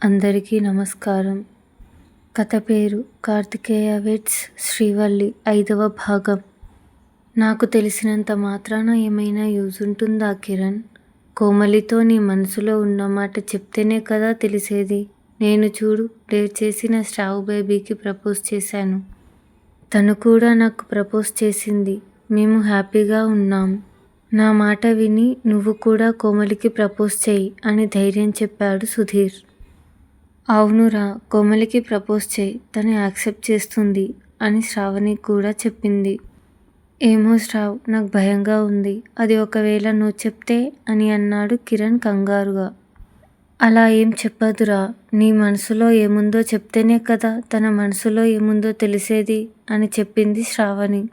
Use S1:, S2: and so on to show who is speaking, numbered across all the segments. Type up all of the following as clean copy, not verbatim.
S1: అందరికీ నమస్కారం. కథ పేరు కార్తికేయ వెడ్స్ శ్రీవల్లి 5వ భాగం. నాకు తెలిసినంత మాత్రాన ఏమైనా యూజ్ ఉంటుందా కిరణ్? కోమలితో నీ మనసులో ఉన్న మాట చెప్తేనే కదా తెలిసేది. నేను చూడు డేట్ చేసిన స్టావ్ బేబీకి ప్రపోజ్ చేశాను. తను కూడా నాకు ప్రపోజ్ చేసింది. మేము హ్యాపీగా ఉన్నాం. నా మాట విని నువ్వు కూడా కోమలికి ప్రపోజ్ చెయ్యి అని ధైర్యం చెప్పాడు సుధీర్. అవునురా, కోమలికి ప్రపోజ్ చేయి, తను యాక్సెప్ట్ చేస్తుంది అని శ్రావణి కూడా చెప్పింది. ఏమో శ్రావ్, నాకు భయంగా ఉంది. అది ఒకవేళ నువ్వు చెప్తే అని అన్నాడు కిరణ్ కంగారుగా. అలా ఏం చెప్పదురా, నీ మనసులో ఏముందో చెప్తేనే కదా తన మనసులో ఏముందో తెలిసేది అని చెప్పింది శ్రావణి.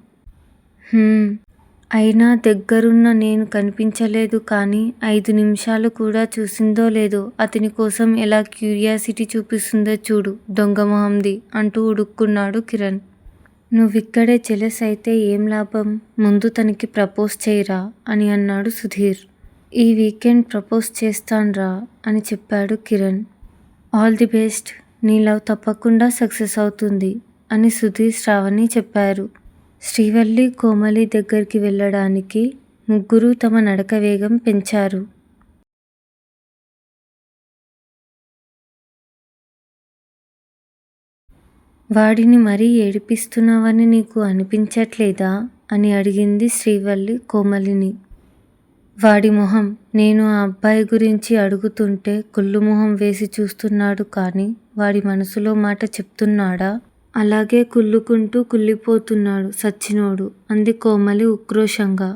S1: అయినా దగ్గరున్న నేను కనిపించలేదు కానీ 5 నిమిషాలు కూడా చూసిందో లేదో అతని కోసం ఎలా క్యూరియాసిటీ చూపిస్తుందో చూడు దొంగ మొహంది అంటూ ఉడుక్కున్నాడు కిరణ్. నువ్విక్కడే జెలస్ అయితే ఏం లాభం, ముందు తనకి ప్రపోజ్ చేయరా అని అన్నాడు సుధీర్. ఈ వీకెండ్ ప్రపోజ్ చేస్తాన్రా అని చెప్పాడు కిరణ్. ఆల్ ది బెస్ట్, నీ లవ్ తప్పకుండా సక్సెస్ అవుతుంది అని సుధీర్ శ్రావణి చెప్పారు. శ్రీవల్లి కోమలి దగ్గరికి వెళ్ళడానికి ముగ్గురు తమ నడక వేగం పెంచారు. వాడిని మరీ ఏడిపిస్తున్నావని నీకు అనిపించట్లేదా అని అడిగింది శ్రీవల్లి కోమలిని. వాడి మొహం, నేను ఆ అబ్బాయి గురించి అడుగుతుంటే కుళ్ళు మొహం వేసి చూస్తున్నాడు కానీ వాడి మనసులో మాట చెప్తున్నాడా? అలాగే కుళ్ళుకుంటూ కుళ్ళిపోతున్నాడు సచ్చినోడు అంది కోమలి ఉక్రోషంగా.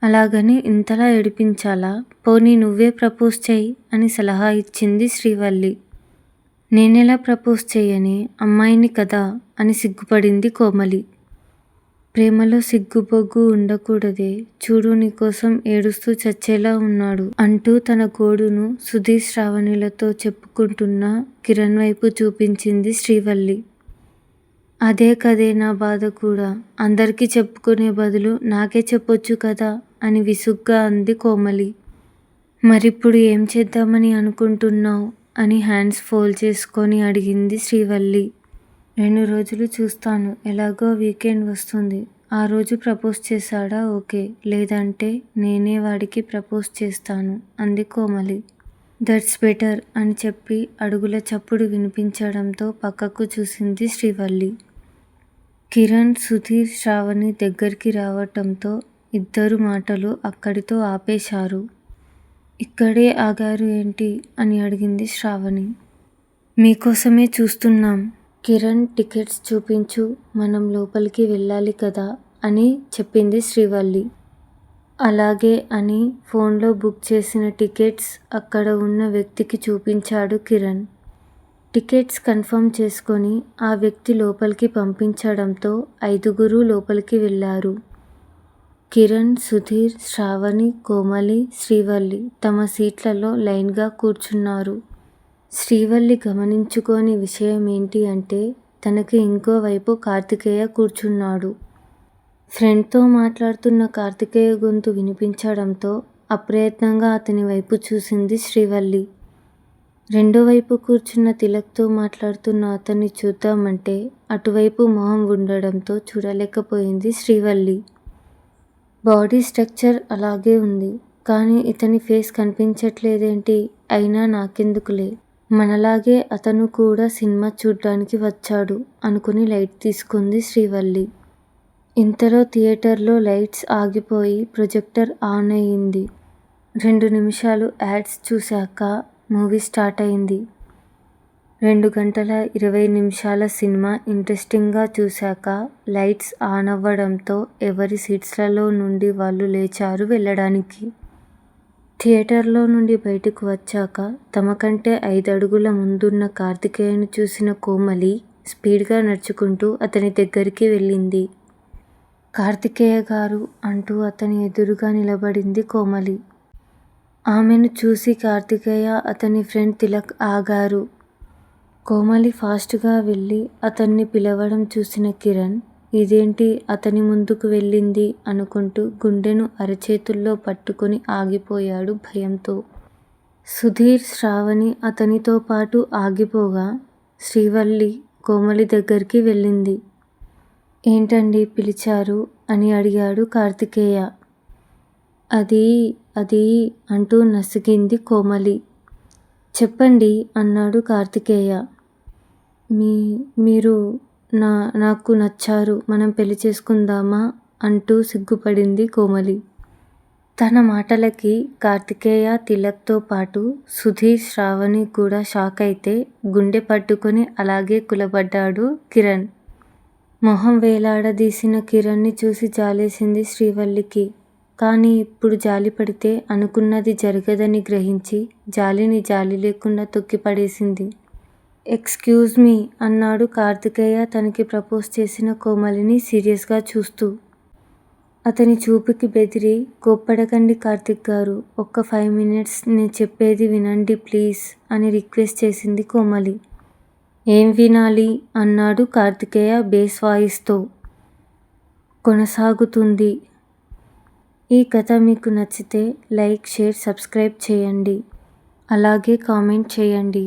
S1: అలాగని ఇంతలా ఏడిపించాలా? పోనీ నువ్వే ప్రపోజ్ చెయ్యి అని సలహా ఇచ్చింది శ్రీవల్లి. నేనెలా ప్రపోజ్ చెయ్యని, అమ్మాయిని కదా అని సిగ్గుపడింది కోమలి. ప్రేమలో సిగ్గుబొగ్గు ఉండకూడదే, చూడు నీకోసం ఏడుస్తూ చచ్చేలా ఉన్నాడు అంటూ తన గోడును సుధీర్ శ్రావణిలతో చెప్పుకుంటున్న కిరణ్ వైపు చూపించింది శ్రీవల్లి. అదే కదే నా బాధ కూడా, అందరికీ చెప్పుకునే బదులు నాకే చెప్పొచ్చు కదా అని విసుగ్గా అంది కోమలి. మరిప్పుడు ఏం చేద్దామని అనుకుంటున్నావు అని హ్యాండ్స్ ఫోల్డ్ చేసుకొని అడిగింది శ్రీవల్లి. 2 రోజులు చూస్తాను, ఎలాగో వీకెండ్ వస్తుంది, ఆ రోజు ప్రపోజ్ చేశాడా ఓకే, లేదంటే నేనే వాడికి ప్రపోజ్ చేస్తాను అంది కోమలి. దట్స్ బెటర్ అని చెప్పి అడుగుల చప్పుడు వినిపించడంతో పక్కకు చూసింది శ్రీవల్లి. కిరణ్, సుధీర్, శ్రావణి దగ్గరికి రావటంతో ఇద్దరు మాటలు అక్కడితో ఆపేశారు. ఇక్కడే ఆగారు ఏంటి అని అడిగింది శ్రావణి. మీకోసమే చూస్తున్నాం. కిరణ్ టికెట్స్ చూపించు, మనం లోపలికి వెళ్ళాలి కదా అని చెప్పింది శ్రీవల్లి. అలాగే అని ఫోన్లో బుక్ చేసిన టికెట్స్ అక్కడ ఉన్న వ్యక్తికి చూపించాడు కిరణ్. టికెట్స్ కన్ఫర్మ్ చేసుకొని ఆ వ్యక్తి లోపలికి పంపించడంతో 5గురు లోపలికి వెళ్ళారు. కిరణ్, సుధీర్, శ్రావణి, కోమలి, శ్రీవల్లి తమ సీట్లలో లైన్గా కూర్చున్నారు. శ్రీవల్లి గమనించుకోని విషయం ఏంటి అంటే తనకి ఇంకోవైపు కార్తికేయ కూర్చున్నాడు. ఫ్రెండ్తో మాట్లాడుతున్న కార్తికేయ గొంతు వినిపించడంతో అప్రయత్నంగా అతని వైపు చూసింది శ్రీవల్లి. రెండో వైపు కూర్చున్న తిలక్తో మాట్లాడుతున్న అతన్ని చూద్దామంటే అటువైపు మొహం ఉండడంతో చూడలేకపోయింది శ్రీవల్లి. బాడీ స్ట్రక్చర్ అలాగే ఉంది కానీ ఇతని ఫేస్ కనిపించట్లేదేంటి, అయినా నాకెందుకులే, మనలాగే అతను కూడా సినిమా చూడ్డానికి వచ్చాడు అనుకుని లైట్ తీసుకుంది శ్రీవల్లి. ఇంతలో థియేటర్లో లైట్స్ ఆగిపోయి ప్రొజెక్టర్ ఆన్ అయ్యింది. 2 నిమిషాలు యాడ్స్ చూశాక మూవీ స్టార్ట్ అయింది. 2 గంటల 20 నిమిషాల సినిమా ఇంట్రెస్టింగ్గా చూశాక లైట్స్ ఆన్ అవ్వడంతో ఎవరి సీట్స్లలో నుండి వాళ్ళు లేచారు వెళ్ళడానికి. థియేటర్లో నుండి బయటకు వచ్చాక తమ కంటే 5 అడుగుల ముందున్న కార్తికేయను చూసిన కోమలి స్పీడ్గా నడుచుకుంటూ అతని దగ్గరికి వెళ్ళింది. కార్తికేయ గారు అంటూ అతని ఎదురుగా నిలబడింది కోమలి. ఆమెను చూసి కార్తికేయ, అతని ఫ్రెండ్ తిలక్ ఆగారు. కోమలి ఫాస్ట్గా వెళ్ళి అతన్ని పిలవడం చూసిన కిరణ్, ఇదేంటి అతని ముందుకు వెళ్ళింది అనుకుంటూ గుండెను అరచేతుల్లో పట్టుకుని ఆగిపోయాడు భయంతో. సుధీర్, శ్రావణి అతనితో పాటు ఆగిపోగా శ్రీవల్లి కోమలి దగ్గరికి వెళ్ళింది. ఏంటండి పిలిచారు అని అడిగాడు కార్తికేయ. అది అది అంటూ నసిగింది కోమలి. చెప్పండి అన్నాడు కార్తికేయ. మీరు నాకు నచ్చారు, మనం పెళ్లి చేసుకుందామా అంటూ సిగ్గుపడింది కోమలి. తన మాటలకి కార్తికేయ, తిలక్తో పాటు సుధీర్, శ్రావణి కూడా షాక్ అయితే గుండె పట్టుకొని అలాగే కులబడ్డాడు కిరణ్. మొహం వేలాడదీసిన కిరణ్ని చూసి జాలేసింది శ్రీవల్లికి. కానీ ఇప్పుడు జాలి పడితే అనుకున్నది జరగదని గ్రహించి జాలిని జాలి లేకుండా తొక్కిపడేసింది. ఎక్స్క్యూజ్ మీ అన్నాడు కార్తికేయ తనకి ప్రపోజ్ చేసిన కోమలిని సీరియస్గా చూస్తూ. అతని చూపుకి బెదిరి, కోప్పడకండి కార్తిక్ గారు, ఒక్క 5 minutes నేను చెప్పేది వినండి ప్లీజ్ అని రిక్వెస్ట్ చేసింది కోమలి. ఏం వినాలి అన్నాడు కార్తికేయ బేస్ వాయిస్తో. కొనసాగుతుంది. ఈ కథ మీకు నచ్చితే లైక్, షేర్, సబ్స్క్రైబ్ చేయండి. అలాగే కామెంట్ చేయండి.